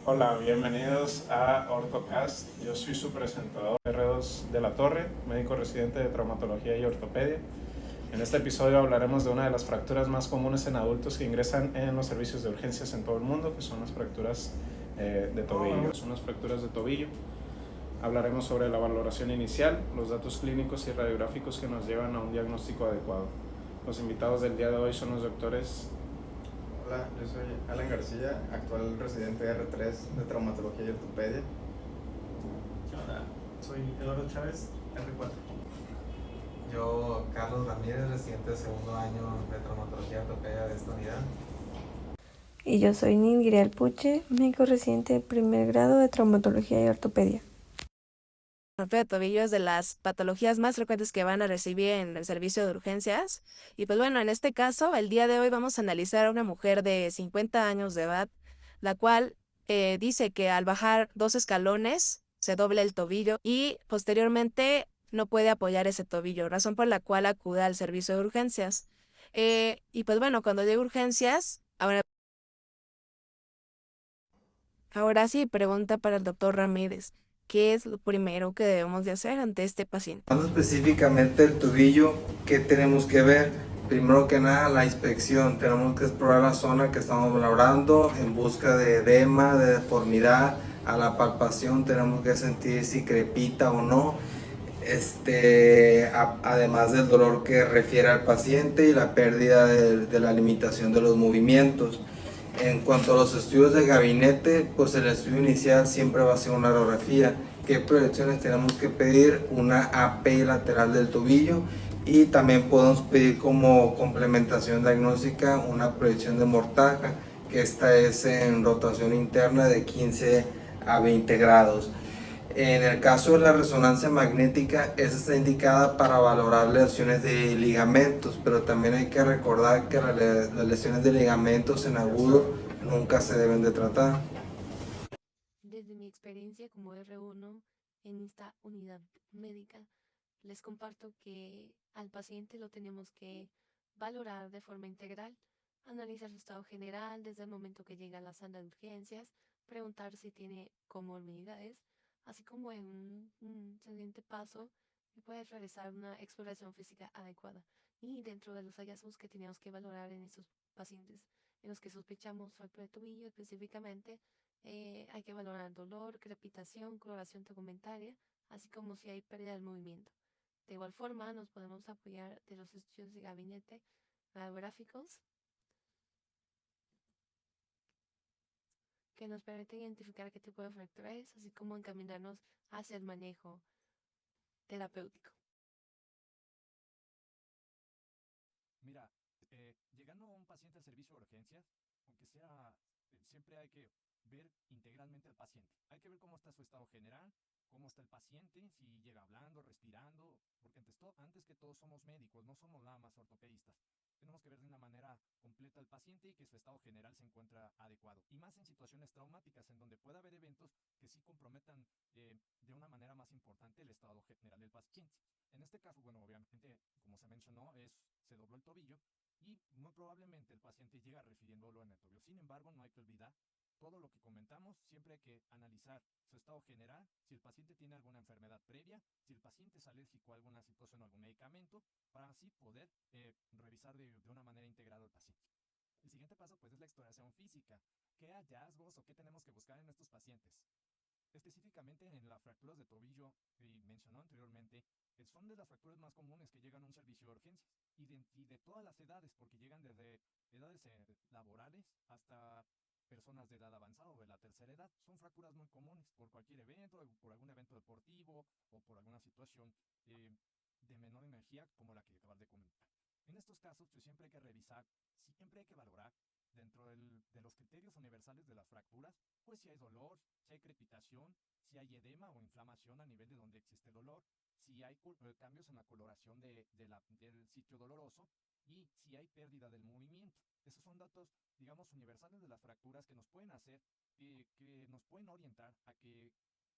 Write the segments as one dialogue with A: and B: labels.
A: Hola, bienvenidos a OrtoCast. Yo soy su presentador, R2 de la Torre, médico residente de traumatología y ortopedia. En este episodio hablaremos de una de las fracturas más comunes en adultos que ingresan en los servicios de urgencias en todo el mundo, que son las fracturas de tobillo. Son las fracturas de tobillo. Hablaremos sobre la valoración inicial, los datos clínicos y radiográficos que nos llevan a un diagnóstico adecuado. Los invitados del día de hoy son los doctores.
B: Hola, yo soy Alan García, actual residente de R3 de traumatología y ortopedia.
C: Hola, soy Eduardo Chávez, R4.
D: Yo, Carlos Ramírez, residente de segundo año de traumatología y ortopedia de esta unidad.
E: Y yo soy Ningiri Alpuche, médico residente de primer grado de traumatología y ortopedia.
F: Fractura de tobillo es de las patologías más frecuentes que van a recibir en el servicio de urgencias. Y pues bueno, en este caso, el día de hoy vamos a analizar a una mujer de 50 años de edad, la cual dice que al bajar 2 escalones se dobla el tobillo y posteriormente no puede apoyar ese tobillo, razón por la cual acude al servicio de urgencias. Y pues bueno, cuando llega a urgencias, ahora sí, pregunta para el doctor Ramírez. ¿Qué es lo primero que debemos de hacer ante este paciente?
D: Hablando específicamente del tobillo, ¿qué tenemos que ver? Primero que nada, la inspección. Tenemos que explorar la zona que estamos valorando en busca de edema, de deformidad. A la palpación tenemos que sentir si crepita o no. Además del dolor que refiere al paciente y la pérdida de la limitación de los movimientos. En cuanto a los estudios de gabinete, pues el estudio inicial siempre va a ser una radiografía. ¿Qué proyecciones tenemos que pedir? Una AP lateral del tobillo, y también podemos pedir como complementación diagnóstica una proyección de mortaja, que esta es en rotación interna de 15 a 20 grados. En el caso de la resonancia magnética, esta está indicada para valorar lesiones de ligamentos, pero también hay que recordar que las lesiones de ligamentos en agudo nunca se deben de tratar.
G: Desde mi experiencia como R1 en esta unidad médica, les comparto que al paciente lo tenemos que valorar de forma integral, analizar su estado general desde el momento que llega a la sala de urgencias, preguntar si tiene comorbilidades, así como en un siguiente paso puedes realizar una exploración física adecuada. Y dentro de los hallazgos que tenemos que valorar en estos pacientes en los que sospechamos fractura de tobillo específicamente, hay que valorar dolor, crepitación, coloración tegumentaria, así como si hay pérdida del movimiento. De igual forma, nos podemos apoyar de los estudios de gabinete radiográficos que nos permiten identificar qué tipo de fractura es, así como encaminarnos hacia el manejo terapéutico.
H: Mira, llegando un paciente al servicio de urgencias, aunque sea, siempre hay que ver integralmente al paciente. Hay que ver cómo está su estado general, cómo está el paciente, si llega hablando, respirando, porque antes que todo somos médicos, no somos nada más ortopedistas. Tenemos que ver de una manera completa al paciente y que su estado general se encuentra adecuado. Y más en situaciones traumáticas, en donde puede haber eventos que sí comprometan de una manera más importante el estado general del paciente. En este caso, bueno, obviamente, como se mencionó, se dobló el tobillo y muy probablemente el paciente llega refiriéndolo en el tobillo. Sin embargo, no hay que olvidar todo lo que comentamos. Siempre hay que analizar su estado general, si el paciente tiene alguna enfermedad previa, si el paciente es alérgico a alguna situación o algún medicamento, para así poder revisar de una manera integrada al paciente. El siguiente paso pues es la exploración física. ¿Qué hallazgos o qué tenemos que buscar en estos pacientes? Específicamente en las fracturas de tobillo que mencionó anteriormente, son de las fracturas más comunes que llegan a un servicio de urgencias y de todas las edades, porque llegan desde edades laborales hasta personas de edad avanzada o de la tercera edad. Son fracturas muy comunes por cualquier evento, por algún evento deportivo o por alguna situación de menor energía como la que acabas de comentar. En estos casos, pues, siempre hay que revisar, siempre hay que valorar dentro de los criterios universales de las fracturas, pues si hay dolor, si hay crepitación, si hay edema o inflamación a nivel de donde existe dolor, si hay cambios en la coloración del sitio doloroso y si hay pérdida del movimiento. Esos son datos, digamos, universales de las fracturas que nos pueden hacer, que nos pueden orientar a que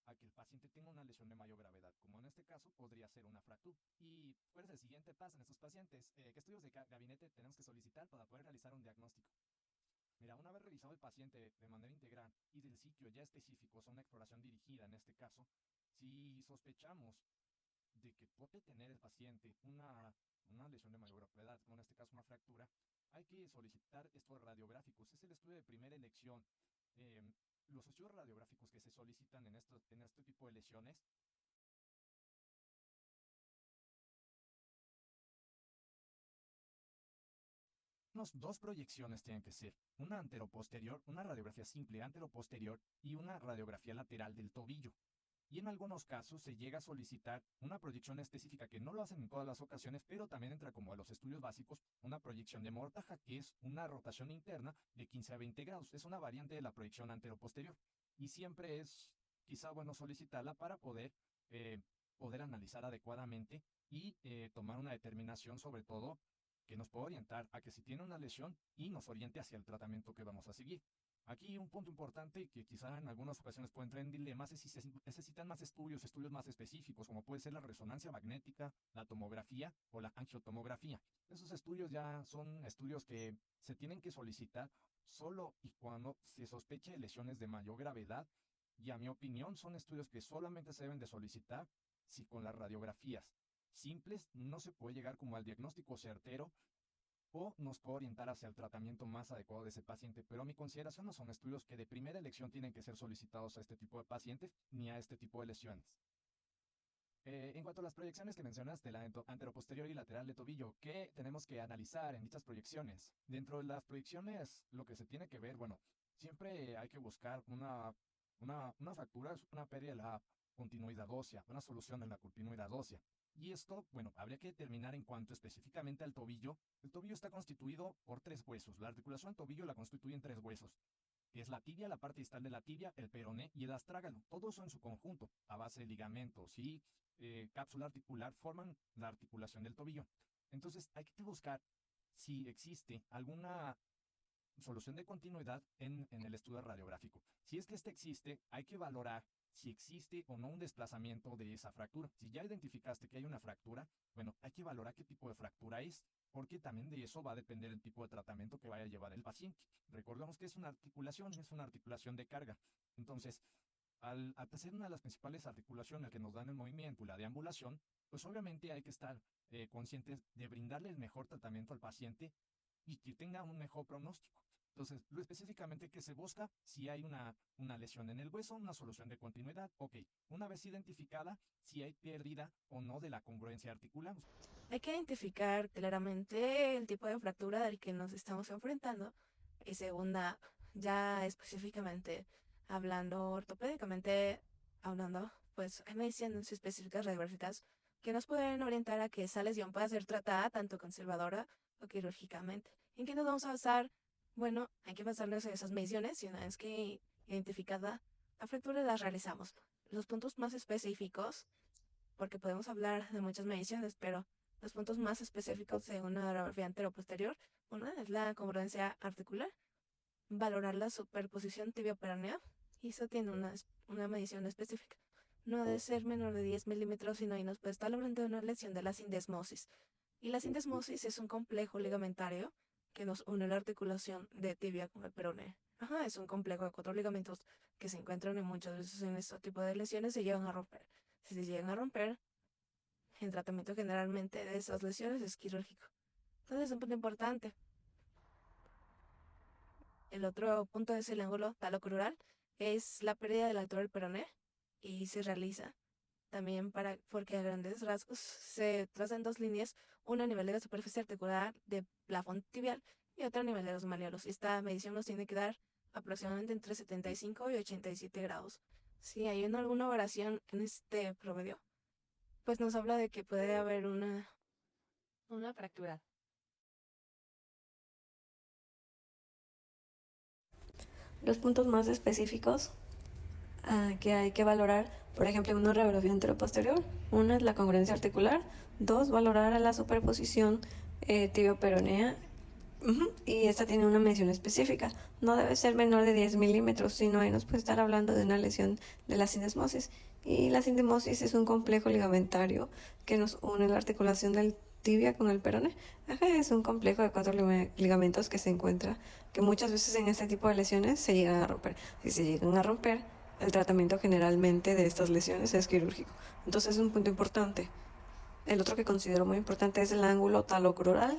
H: el paciente tenga una lesión de mayor gravedad, como en este caso podría ser una fractura. ¿Y cuál es el siguiente paso en estos pacientes? ¿Qué estudios de gabinete tenemos que solicitar para poder realizar un diagnóstico? Mira, una vez revisado el paciente de manera integral y del sitio ya específicos, a una exploración dirigida en este caso, si sospechamos de que puede tener el paciente una lesión de mayor gravedad, como en este caso una fractura, hay que solicitar estudios radiográficos. Es el estudio de primera elección. Los estudios radiográficos que se solicitan en este tipo de lesiones dos proyecciones tienen que ser, una anteroposterior, una radiografía simple anteroposterior y una radiografía lateral del tobillo. Y en algunos casos se llega a solicitar una proyección específica que no lo hacen en todas las ocasiones, pero también entra como a los estudios básicos, una proyección de Mortaja, que es una rotación interna de 15 a 20 grados. Es una variante de la proyección anteroposterior. Y siempre es quizá bueno solicitarla para poder analizar adecuadamente y tomar una determinación sobre todo que nos puede orientar a que si tiene una lesión y nos oriente hacia el tratamiento que vamos a seguir. Aquí un punto importante que quizá en algunas ocasiones puede entrar en dilemas es si se necesitan más estudios más específicos, como puede ser la resonancia magnética, la tomografía o la angiotomografía. Esos estudios ya son estudios que se tienen que solicitar solo y cuando se sospeche de lesiones de mayor gravedad, y a mi opinión son estudios que solamente se deben de solicitar si con las radiografías simples no se puede llegar como al diagnóstico certero o nos puede orientar hacia el tratamiento más adecuado de ese paciente. Pero a mi consideración no son estudios que de primera elección tienen que ser solicitados a este tipo de pacientes ni a este tipo de lesiones. En cuanto a las proyecciones que mencionas de la anteroposterior y lateral de tobillo, ¿qué tenemos que analizar en dichas proyecciones? Dentro de las proyecciones, lo que se tiene que ver, bueno, siempre hay que buscar una fractura, una pérdida de la continuidad ósea, una solución de la continuidad ósea. Y esto, bueno, habría que determinar en cuanto específicamente al tobillo. El tobillo está constituido por 3 huesos. La articulación tobillo la constituyen 3 huesos, que es la tibia, la parte distal de la tibia, el peroné y el astrágalo. Todo eso en su conjunto, a base de ligamentos y cápsula articular, forman la articulación del tobillo. Entonces hay que buscar si existe alguna solución de continuidad en el estudio radiográfico. Si es que este existe, hay que valorar si existe o no un desplazamiento de esa fractura. Si ya identificaste que hay una fractura, bueno, hay que valorar qué tipo de fractura es, porque también de eso va a depender el tipo de tratamiento que vaya a llevar el paciente. Recordemos que es una articulación de carga. Entonces, al ser una de las principales articulaciones que nos dan el movimiento y la deambulación, pues obviamente hay que estar conscientes de brindarle el mejor tratamiento al paciente y que tenga un mejor pronóstico. Entonces, lo específicamente que se busca, si hay una lesión en el hueso, una solución de continuidad, ok. Una vez identificada, si hay pérdida o no de la congruencia articular.
F: Hay que identificar claramente el tipo de fractura del que nos estamos enfrentando. Y segunda, ya específicamente hablando ortopédicamente, pues hay mediciones específicas radiográficas que nos pueden orientar a que esa lesión pueda ser tratada tanto conservadora o quirúrgicamente. ¿En qué nos vamos a basar? Bueno, hay que basarnos en esas mediciones y una vez que identificada la fractura las realizamos. Los puntos más específicos, porque podemos hablar de muchas mediciones, pero los puntos más específicos de una radiografía anteroposterior, una es la congruencia articular, valorar la superposición tibio-peronea, y eso tiene una medición específica. No debe ser menor de 10 milímetros, sino ahí nos puede estar hablando de una lesión de la sindesmosis. Y la sindesmosis es un complejo ligamentario que nos une la articulación de tibia con el peroné. Es un complejo de 4 ligamentos que se encuentran en muchas veces en este tipo de lesiones se llegan a romper. Si se llegan a romper, el tratamiento generalmente de esas lesiones es quirúrgico. Entonces es un punto importante. El otro punto es el ángulo talocrural, es la pérdida de la altura del peroné y se realiza también porque a grandes rasgos se trazan 2 líneas, una a nivel de la superficie articular de plafón tibial y otra a nivel de los malleolos. Esta medición nos tiene que dar aproximadamente entre 75 y 87 grados. Si hay alguna variación en este promedio, pues nos habla de que puede haber una fractura.
E: Los puntos más específicos que hay que valorar, por ejemplo, en una radiografía anteroposterior, una es la congruencia articular, 2, valorar a la superposición tibio-peronea, y esta tiene una medición específica, no debe ser menor de 10 milímetros, sino ahí nos puede estar hablando de una lesión de la sindesmosis, y la sindesmosis es un complejo ligamentario que nos une la articulación del tibia con el peroné. Ajá, es un complejo de 4 ligamentos que se encuentra, que muchas veces en este tipo de lesiones se llegan a romper. Si se llegan a romper, el tratamiento generalmente de estas lesiones es quirúrgico. Entonces es un punto importante. El otro que considero muy importante es el ángulo talocrural.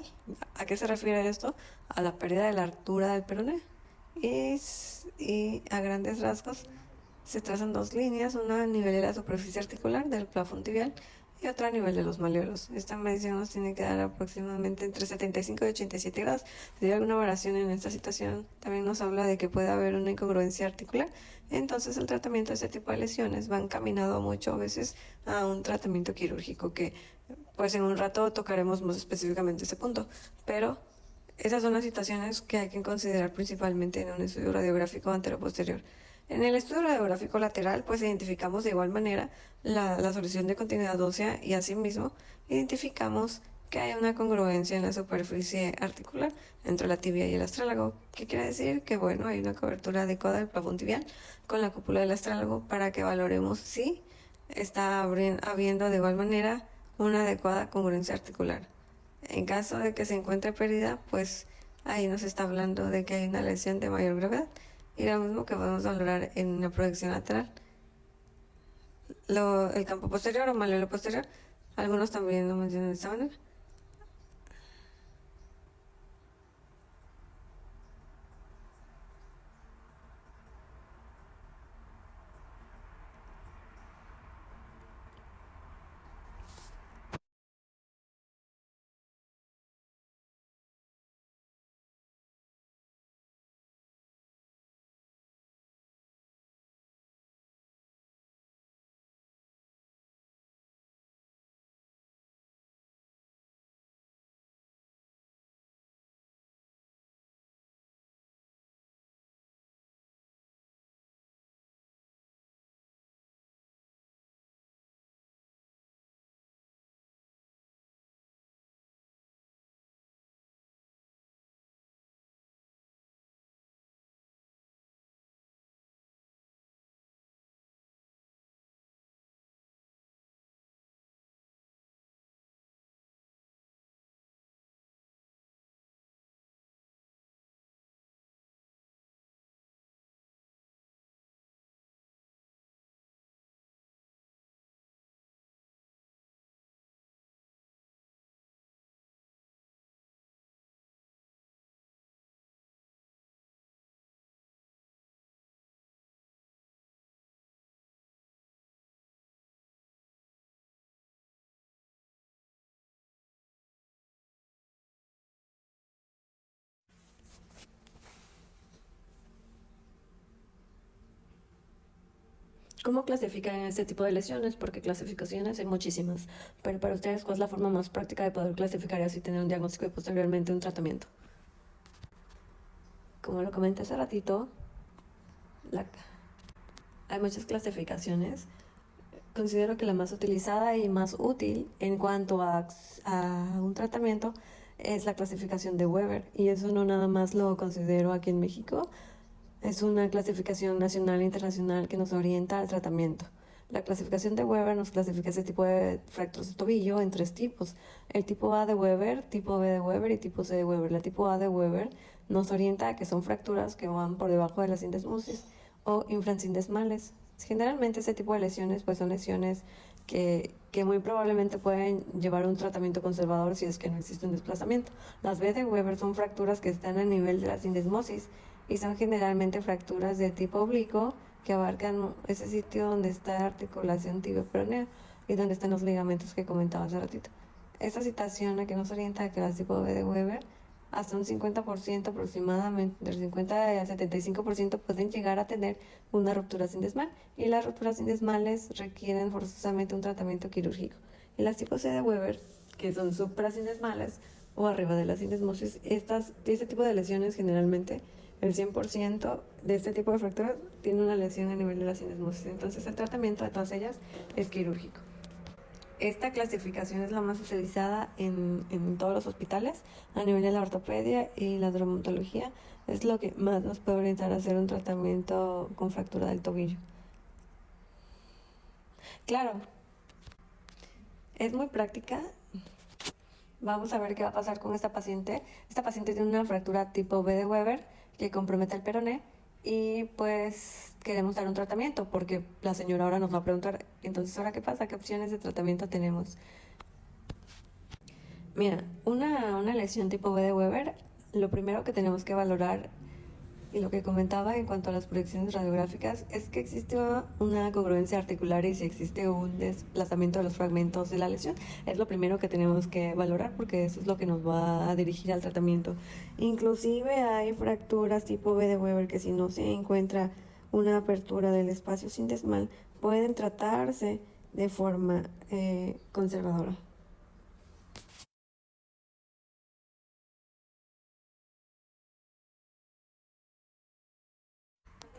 E: ¿A qué se refiere esto? A la pérdida de la altura del peroné. Y a grandes rasgos se trazan 2 líneas, una a nivel de la superficie articular del plafón tibial y otra a nivel de los malleolos. Esta medición nos tiene que dar aproximadamente entre 75 y 87 grados. Si hay alguna variación en esta situación, también nos habla de que puede haber una incongruencia articular. Entonces el tratamiento de este tipo de lesiones va encaminado mucho a veces a un tratamiento quirúrgico, que pues en un rato tocaremos más específicamente ese punto. Pero esas son las situaciones que hay que considerar principalmente en un estudio radiográfico anteroposterior. En el estudio radiográfico lateral, pues identificamos de igual manera la solución de continuidad ósea y asimismo identificamos que hay una congruencia en la superficie articular entre la tibia y el astrálago. ¿Qué quiere decir? Que bueno, hay una cobertura adecuada del plafón tibial con la cúpula del astrálago para que valoremos si está habiendo de igual manera una adecuada congruencia articular. En caso de que se encuentre pérdida, pues ahí nos está hablando de que hay una lesión de mayor gravedad. Y lo mismo que podemos valorar en la proyección lateral. El campo posterior o malleolo posterior, algunos también lo mencionan de esta manera. ¿Cómo clasifican este tipo de lesiones? Porque clasificaciones hay muchísimas, pero para ustedes, ¿cuál es la forma más práctica de poder clasificar y así tener un diagnóstico y posteriormente un tratamiento? Como lo comenté hace ratito, hay muchas clasificaciones. Considero que la más utilizada y más útil en cuanto a un tratamiento es la clasificación de Weber, y eso no nada más lo considero aquí en México. Es una clasificación nacional e internacional que nos orienta al tratamiento. La clasificación de Weber nos clasifica ese tipo de fracturas de tobillo en 3 tipos. El tipo A de Weber, tipo B de Weber y tipo C de Weber. La tipo A de Weber nos orienta a que son fracturas que van por debajo de la sindesmosis o infrasindesmales. Generalmente ese tipo de lesiones pues son lesiones que muy probablemente pueden llevar un tratamiento conservador si es que no existe un desplazamiento. Las B de Weber son fracturas que están a nivel de la sindesmosis y son generalmente fracturas de tipo oblicuo que abarcan ese sitio donde está la articulación tibio-peronea y donde están los ligamentos que comentaba hace ratito. Esta situación a que nos orienta a que las tipo B de Weber, hasta un 50% aproximadamente, del 50 al 75% pueden llegar a tener una ruptura sindesmal, y las rupturas sindesmales requieren forzosamente un tratamiento quirúrgico. Y las tipo C de Weber, que son suprasindesmales o arriba de la sindesmosis, este tipo de lesiones generalmente el 100% de este tipo de fracturas tiene una lesión a nivel de la sindesmosis. Entonces el tratamiento de todas ellas es quirúrgico. Esta clasificación es la más utilizada en todos los hospitales a nivel de la ortopedia y la traumatología. Es lo que más nos puede orientar a hacer un tratamiento con fractura del tobillo. Claro, es muy práctica Vamos a ver qué va a pasar con esta paciente. Esta paciente tiene una fractura tipo B de Weber que compromete el peroné y pues queremos dar un tratamiento porque la señora ahora nos va a preguntar, entonces, ¿ahora qué pasa? ¿Qué opciones de tratamiento tenemos? Mira, una lesión tipo B de Weber, lo primero que tenemos que valorar y lo que comentaba en cuanto a las proyecciones radiográficas es que existe una congruencia articular y si existe un desplazamiento de los fragmentos de la lesión. Es lo primero que tenemos que valorar porque eso es lo que nos va a dirigir al tratamiento. Inclusive hay fracturas tipo B de Weber que si no se encuentra una apertura del espacio sindesmal pueden tratarse de forma conservadora.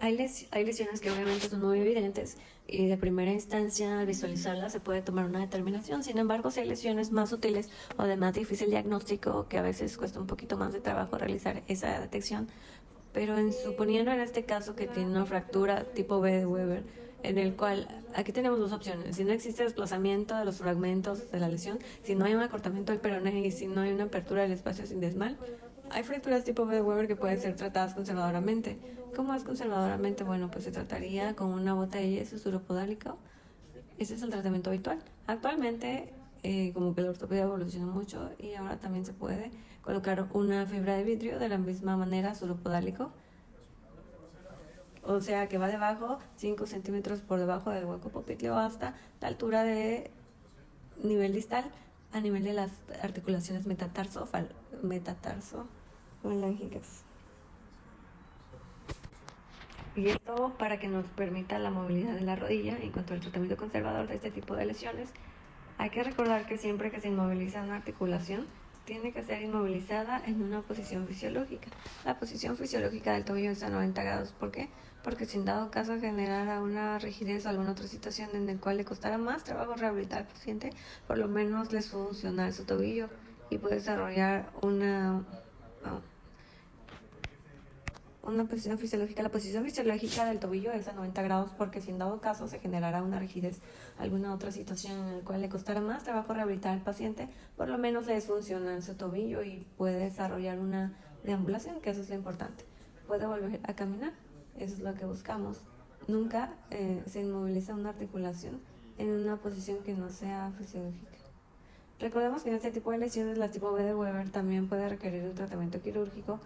E: Hay lesiones que obviamente son muy evidentes y de primera instancia al visualizarlas se puede tomar una determinación. Sin embargo, si hay lesiones más sutiles o de más difícil diagnóstico que a veces cuesta un poquito más de trabajo realizar esa detección, pero suponiendo en este caso que tiene una fractura tipo B de Weber, en el cual aquí tenemos dos opciones: si no existe desplazamiento de los fragmentos de la lesión, si no hay un acortamiento del peroné y si no hay una apertura del espacio sindesmal, hay fracturas tipo B de Weber que pueden ser tratadas conservadoramente. ¿Cómo es conservadoramente? Bueno, pues se trataría con una bota de yeso suropodálico. Ese es el tratamiento habitual. Actualmente, como que la ortopedia evolucionó mucho y ahora también se puede colocar una fibra de vidrio de la misma manera suropodálico. O sea que va debajo, 5 centímetros por debajo del hueco popliteo hasta la altura de nivel distal a nivel de las articulaciones metatarsofalángicas. Y esto para que nos permita la movilidad de la rodilla. En cuanto al tratamiento conservador de este tipo de lesiones, hay que recordar que siempre que se inmoviliza una articulación, tiene que ser inmovilizada en una posición fisiológica. La posición fisiológica del tobillo es a 90 grados. ¿Por qué? Porque si en dado caso generara una rigidez o alguna otra situación en la cual le costara más trabajo rehabilitar al paciente, por lo menos les funcionar su tobillo y puede desarrollar una posición fisiológica. La posición fisiológica del tobillo es a 90 grados porque si en dado caso se generara una rigidez, alguna otra situación en la cual le costara más trabajo rehabilitar al paciente, por lo menos le desfunciona su tobillo y puede desarrollar una deambulación, que eso es lo importante. Puede volver a caminar, eso es lo que buscamos. Nunca se inmoviliza una articulación en una posición que no sea fisiológica. Recordemos que en este tipo de lesiones, la tipo B de Weber también puede requerir un tratamiento quirúrgico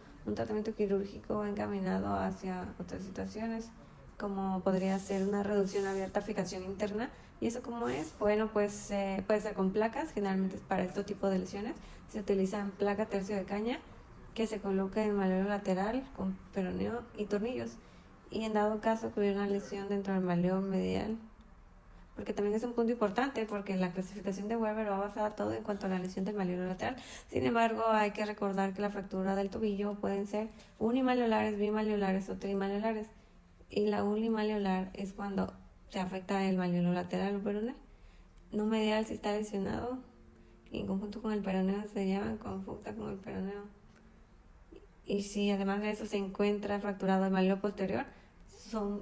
E: encaminado hacia otras situaciones, como podría ser una reducción abierta, fijación interna. ¿Y eso cómo es? Bueno, pues puede ser con placas, generalmente para este tipo de lesiones se utilizan placa tercio de caña que se coloca en el maleo lateral con peroneo y tornillos. Y en dado caso que hubiera una lesión dentro del maleo medial, porque también es un punto importante porque la clasificación de Weber va basada todo en cuanto a la lesión del malleolo lateral. Sin embargo, hay que recordar que la fractura del tobillo pueden ser unimaleolares, bimaleolares o trimaleolares. Y la unimaleolar es cuando se afecta el malleolo lateral o peroné. No medial si está lesionado y en conjunto con el peroneo se llama conjunta con el peroneo. Y si además de eso se encuentra fracturado el malleolo posterior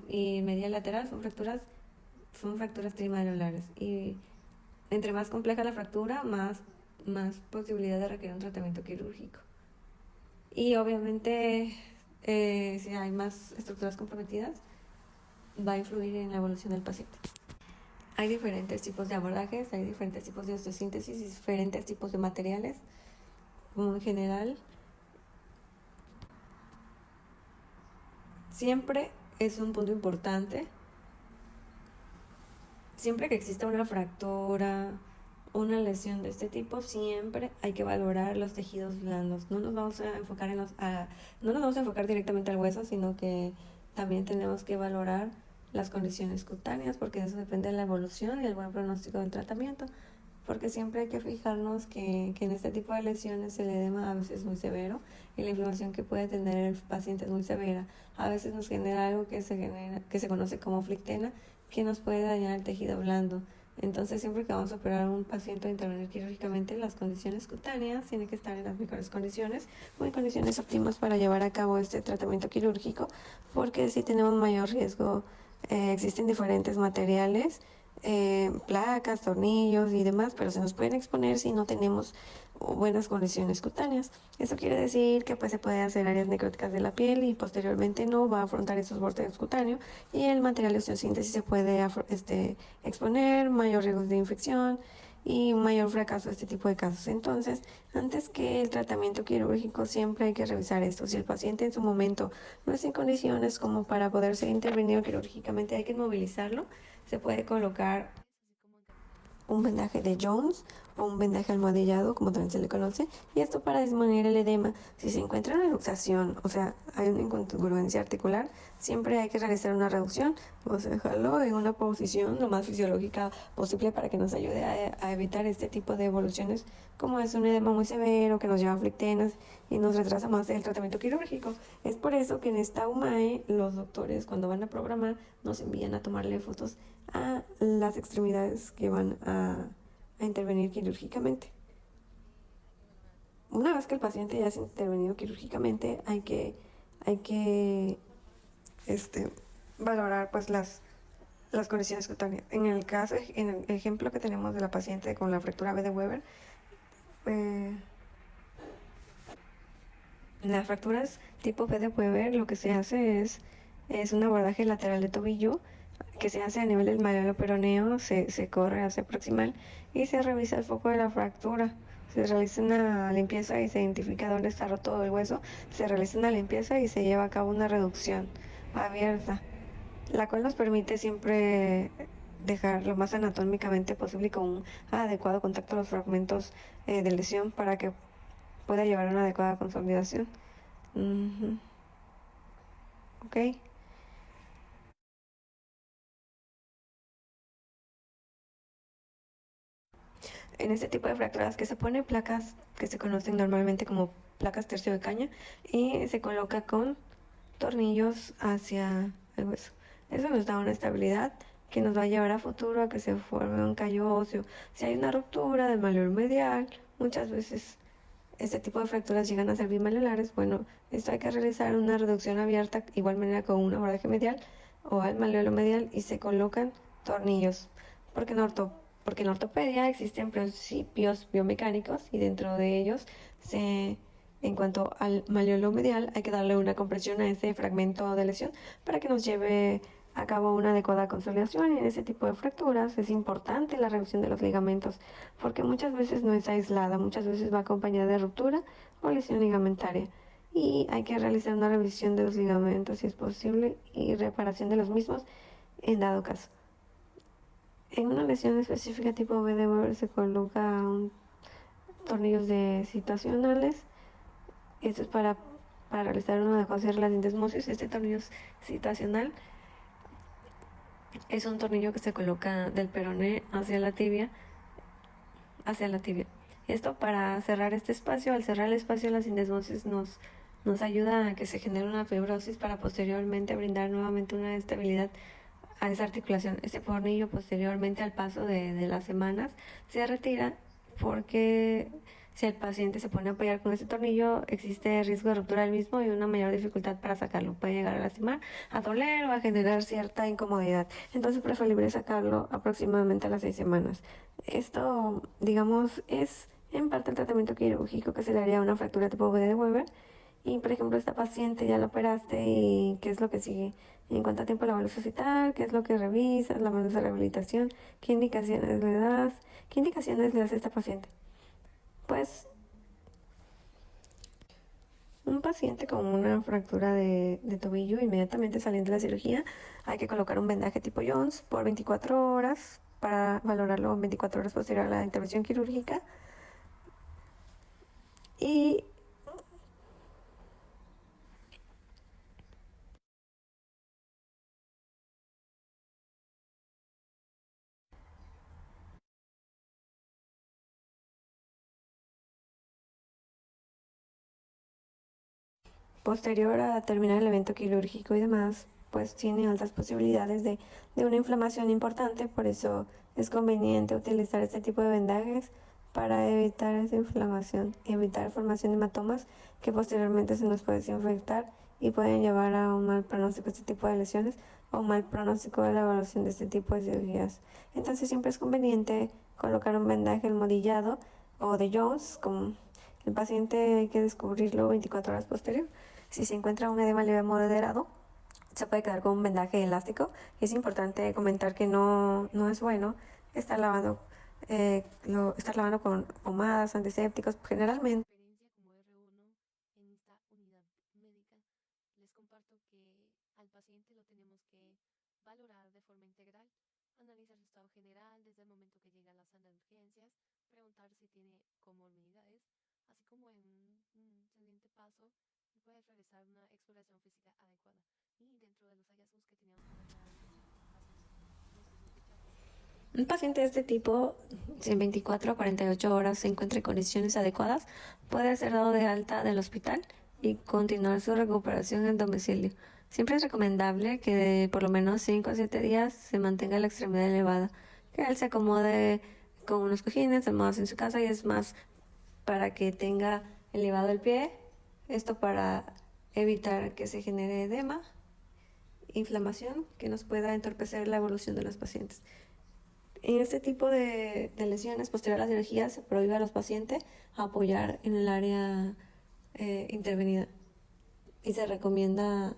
E: y medial lateral, son fracturas trimaleolares. Y entre más compleja la fractura, más posibilidad de requerir un tratamiento quirúrgico. Y obviamente, si hay más estructuras comprometidas, va a influir en la evolución del paciente. Hay diferentes tipos de abordajes, hay diferentes tipos de osteosíntesis y diferentes tipos de materiales. Como en general, siempre es un punto importante. Siempre que exista una fractura, una lesión de este tipo, siempre hay que valorar los tejidos blandos. No nos vamos a enfocar directamente al hueso, sino que también tenemos que valorar las condiciones cutáneas, porque de eso depende de la evolución y el buen pronóstico del tratamiento. Porque siempre hay que fijarnos que en este tipo de lesiones el edema a veces es muy severo y la inflamación que puede tener el paciente es muy severa. A veces nos genera algo que se conoce como flictena, que nos puede dañar el tejido blando. Entonces, siempre que vamos a operar a un paciente o intervenir quirúrgicamente, las condiciones cutáneas tienen que estar en las mejores condiciones o en condiciones óptimas para llevar a cabo este tratamiento quirúrgico, porque si tenemos mayor riesgo, existen diferentes materiales placas, tornillos y demás, pero se nos pueden exponer si no tenemos buenas condiciones cutáneas. Eso quiere decir que pues se puede hacer áreas necróticas de la piel y posteriormente no va a afrontar esos bordes cutáneos y el material de osteosíntesis se puede exponer, mayor riesgo de infección y mayor fracaso de este tipo de casos. Entonces, antes que el tratamiento quirúrgico siempre hay que revisar esto. Si el paciente en su momento no está en condiciones como para poder ser intervenido quirúrgicamente, hay que inmovilizarlo. Se puede colocar un vendaje de Jones o un vendaje almohadillado, como también se le conoce, y esto para disminuir el edema. Si se encuentra una luxación, o sea, hay una incongruencia articular, siempre hay que realizar una reducción, o sea, dejarlo en una posición lo más fisiológica posible para que nos ayude a evitar este tipo de evoluciones, como es un edema muy severo que nos lleva a flectenas y nos retrasa más el tratamiento quirúrgico. Es por eso que en esta UMAE los doctores, cuando van a programar, nos envían a tomarle fotos a las extremidades que van a intervenir quirúrgicamente. Una vez que el paciente ya se ha intervenido quirúrgicamente, hay que valorar pues las condiciones cutáneas. En el ejemplo que tenemos de la paciente con la fractura B de Weber, las fracturas tipo B de Weber, lo que se hace es un abordaje lateral de tobillo que se hace a nivel del malleolo peroneo, se corre hacia proximal y se revisa el foco de la fractura. Se realiza una limpieza y se identifica dónde está roto el hueso. Se realiza una limpieza y se lleva a cabo una reducción abierta, la cual nos permite siempre dejar lo más anatómicamente posible y con un adecuado contacto los fragmentos de lesión para que pueda llevar a una adecuada consolidación. Ok. En este tipo de fracturas que se ponen placas que se conocen normalmente como placas tercio de caña y se coloca con tornillos hacia el hueso. Eso nos da una estabilidad que nos va a llevar a futuro a que se forme un callo óseo. Si hay una ruptura del malleolo medial, muchas veces este tipo de fracturas llegan a ser bimalleolares. Bueno, esto hay que realizar una reducción abierta, igual manera con un abordaje medial o al malleolo medial y se colocan tornillos, porque en ortopedia existen principios biomecánicos y dentro de ellos, en cuanto al malleolo medial, hay que darle una compresión a ese fragmento de lesión para que nos lleve a cabo una adecuada consolidación. Y en ese tipo de fracturas es importante la revisión de los ligamentos porque muchas veces no es aislada, muchas veces va acompañada de ruptura o lesión ligamentaria. Y hay que realizar una revisión de los ligamentos si es posible y reparación de los mismos en dado caso. En una lesión específica tipo B de Weber se coloca tornillos situacionales. Esto es para realizar una adecuada cierre de la sindesmosis. Este tornillo situacional es un tornillo que se coloca del peroné hacia la tibia. Esto para cerrar este espacio. Al cerrar el espacio, la sindesmosis nos ayuda a que se genere una fibrosis para posteriormente brindar nuevamente una estabilidad a esa articulación. Este tornillo posteriormente al paso de las semanas se retira porque si el paciente se pone a apoyar con este tornillo existe riesgo de ruptura del mismo y una mayor dificultad para sacarlo. Puede llegar a lastimar, a doler o a generar cierta incomodidad. Entonces es preferible sacarlo aproximadamente a las 6 semanas. Esto, digamos, es en parte el tratamiento quirúrgico que se le haría a una fractura tipo B de Weber. Y por ejemplo, esta paciente ya la operaste y ¿qué es lo que sigue? ¿En cuánto tiempo la vuelves a citar? ¿Qué es lo que revisas? ¿La mandas a rehabilitación? ¿Qué indicaciones le das? ¿Qué indicaciones le das a esta paciente? Pues un paciente con una fractura de tobillo, inmediatamente saliendo de la cirugía, hay que colocar un vendaje tipo Jones por 24 horas para valorarlo 24 horas posterior a la intervención quirúrgica. Y posterior a terminar el evento quirúrgico y demás, pues tiene altas posibilidades de una inflamación importante. Por eso es conveniente utilizar este tipo de vendajes para evitar esa inflamación, evitar formación de hematomas que posteriormente se nos puede desinfectar y pueden llevar a un mal pronóstico este tipo de lesiones o mal pronóstico de la evaluación de este tipo de cirugías. Entonces siempre es conveniente colocar un vendaje almohadillado o de Jones. Como el paciente hay que descubrirlo 24 horas posterior. Si se encuentra un edema leve moderado, se puede quedar con un vendaje elástico. Y es importante comentar que no es bueno estar lavando, estar lavando con pomadas, antisépticos. Generalmente
G: Experiencia como R1 en esta unidad médica, les comparto que al paciente lo tenemos que valorar de forma integral, analizar su estado general desde el momento que llega a la sala de urgencias, preguntar si tiene comorbilidades, así como en un siguiente paso puedes realizar una exploración física adecuada. Y dentro de los hallazgos que teníamos para la rehabilitación del paciente, no sé si escuchaste.
E: un paciente de este tipo, si en 24 a 48 horas se encuentra en condiciones adecuadas, puede ser dado de alta del hospital y continuar su recuperación en domicilio. Siempre es recomendable que por lo menos 5 a 7 días se mantenga la extremidad elevada, que él se acomode con unos cojines armados en su casa, y es más para que tenga elevado el pie, esto para evitar que se genere edema, inflamación, que nos pueda entorpecer la evolución de los pacientes. En este tipo de lesiones posterior a la cirugía se prohíbe a los pacientes apoyar en el área intervenida y se recomienda.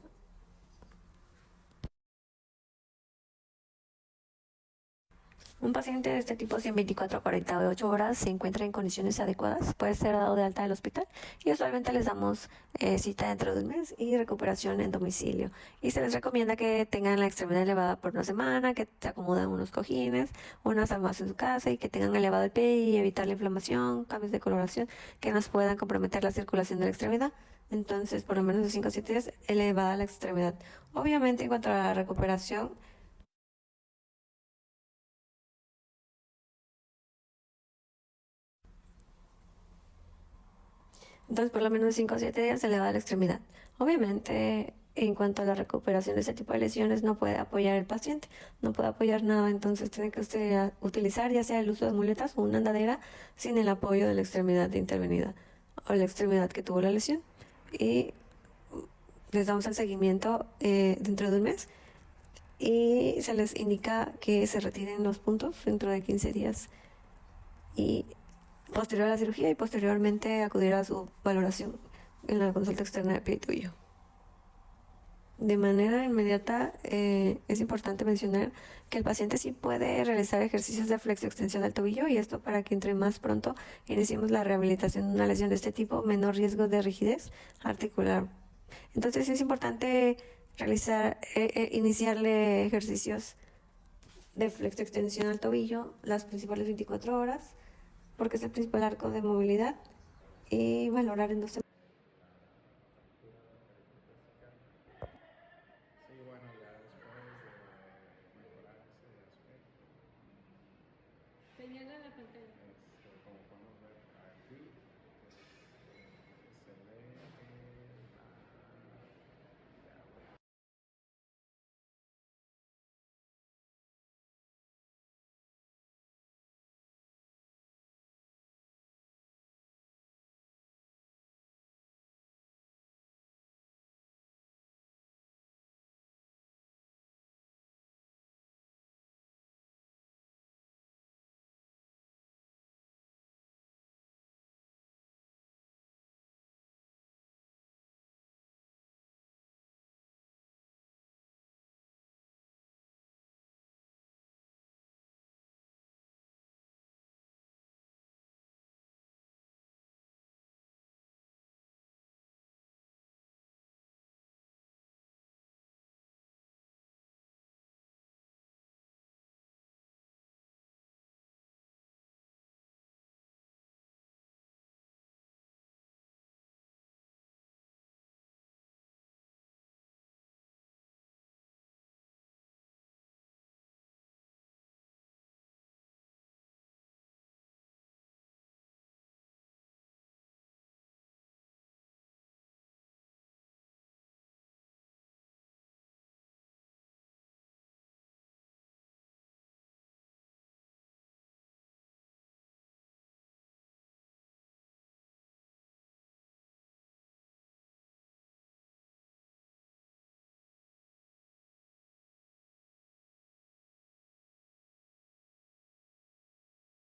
E: Un paciente de este tipo, si en 24 a 48 horas se encuentra en condiciones adecuadas, puede ser dado de alta del hospital, y usualmente les damos cita dentro de un mes y recuperación en domicilio. Y se les recomienda que tengan la extremidad elevada por una semana, que se acomoden unos cojines, unas almohadas en su casa, y que tengan elevado el pie y evitar la inflamación, cambios de coloración que nos puedan comprometer la circulación de la extremidad. Entonces, por lo menos de 5 a 7 días elevada la extremidad. Obviamente, en cuanto a la recuperación, entonces, por lo menos 5 o 7 días se le va a la extremidad. Obviamente, en cuanto a la recuperación de ese tipo de lesiones, no puede apoyar el paciente, no puede apoyar nada. Entonces, tiene que usted utilizar ya sea el uso de muletas o una andadera sin el apoyo de la extremidad intervenida o la extremidad que tuvo la lesión. Y les damos el seguimiento dentro de un mes, y se les indica que se retiren los puntos dentro de 15 días. Y posterior a la cirugía, y posteriormente acudir a su valoración en la consulta externa de pie y tuyo. De manera inmediata, es importante mencionar que el paciente sí puede realizar ejercicios de flexo-extensión del tobillo, y esto para que entre más pronto iniciemos la rehabilitación de una lesión de este tipo, menor riesgo de rigidez articular. Entonces es importante iniciarle ejercicios de flexo-extensión al tobillo las principales 24 horas, porque es el principal arco de movilidad, y valorar en 2 semanas.
A: Sí, bueno, ya después de mejorar ese aspecto,
G: Señala la pantalla.
A: como podemos ver aquí,